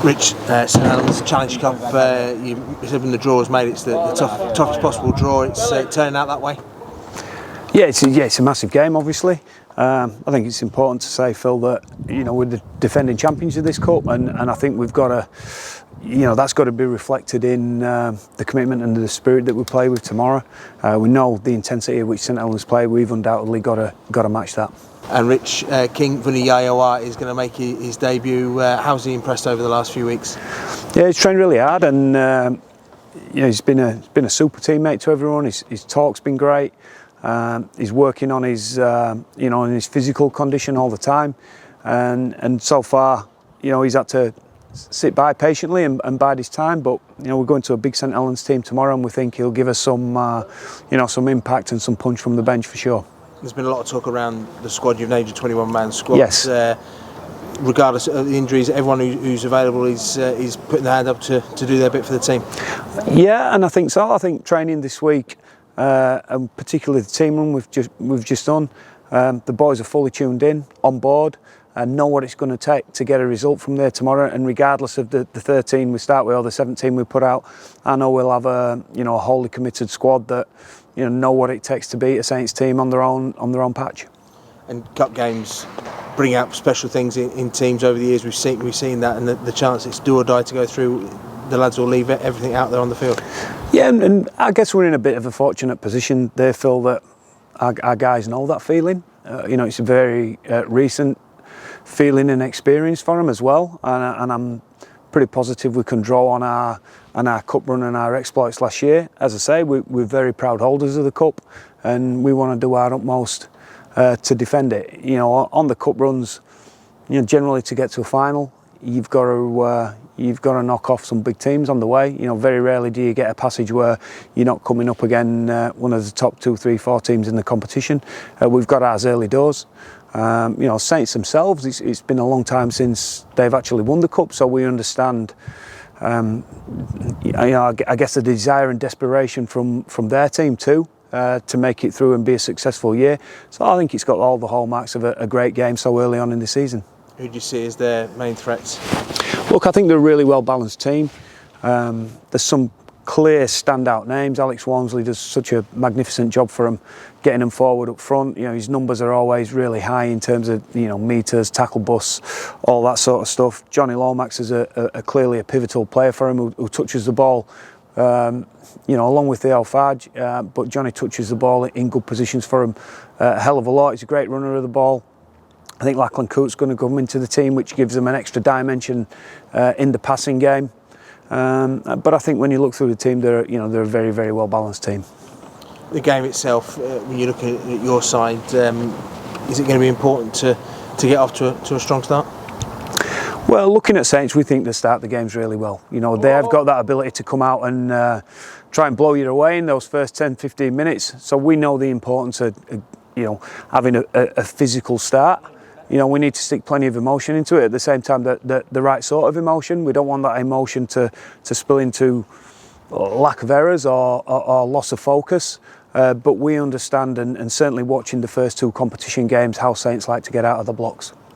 Rich, St Helens Challenge Cup, you said when the draw was made, it's the toughest possible draw. It's turning out that way. Yeah, it's a massive game, obviously. I think it's important to say, Phil, that we're the defending champions of this cup, and I think we've got to, that's got to be reflected in the commitment and the spirit that we play with tomorrow. We know the intensity at which St Helens play. We've undoubtedly got to match that. And Rich, King Vuniyayawa is going to make his debut. How's he impressed over the last few weeks? Yeah, he's trained really hard, and he's been a super teammate to everyone. His talk's been great. He's working on his on his physical condition all the time, and so far he's had to sit by patiently and bide his time. But we're going to a big St Helens team tomorrow, and we think he'll give us some some impact and some punch from the bench for sure. There's been a lot of talk around the squad. You've named your 21-man squad. Yes. Regardless of the injuries, everyone who's available is putting their hand up to do their bit for the team. Yeah, and I think so. I think training this week, and particularly the team run we've just done, the boys are fully tuned in, on board, and know what it's going to take to get a result from there tomorrow. And regardless of the 13 we start with or the 17 we put out, I know we'll have a wholly committed squad that know what it takes to beat a Saints team on their own patch. And cup games bring out special things in teams over the years. We've seen that, and the chance it's do or die to go through. The lads will leave everything out there on the field. Yeah, and I guess we're in a bit of a fortunate position there, Phil, that our guys know that feeling. It's a very recent feeling and experience for them as well, and I'm pretty positive we can draw on our cup run and our exploits last year. As I say, we're very proud holders of the cup, and we want to do our utmost to defend it. On the cup runs, generally to get to a final, you've got to knock off some big teams on the way. Very rarely do you get a passage where you're not coming up against one of the top 2, 3, 4 teams in the competition. We've got ours early doors. Saints themselves, it's been a long time since they've actually won the cup, so we understand. I guess the desire and desperation from their team too. To make it through and be a successful year. So I think it's got all the hallmarks of a great game so early on in the season. Who do you see as their main threats? Look, I think they're a really well balanced team. There's some clear standout names. Alex Walmsley does such a magnificent job for them, getting them forward up front. His numbers are always really high in terms of meters, tackle bus, all that sort of stuff. Johnny Lomax is clearly a pivotal player for him who touches the ball. Along with Theo Fadge, but Johnny touches the ball in good positions for him a hell of a lot. He's a great runner of the ball. I think Lachlan Coote's going to come into the team, which gives them an extra dimension in the passing game. But I think when you look through the team, they're a very, very well balanced team. The game itself, when you look at your side, is it going to be important to get off to a strong start? Well, looking at Saints, we think they start the games really well. They have got that ability to come out and try and blow you away in those first 10, 15 minutes. So we know the importance of, having a physical start. We need to stick plenty of emotion into it. At the same time, the right sort of emotion. We don't want that emotion to spill into lack of errors or loss of focus. But we understand, and certainly watching the first 2 competition games, how Saints like to get out of the blocks.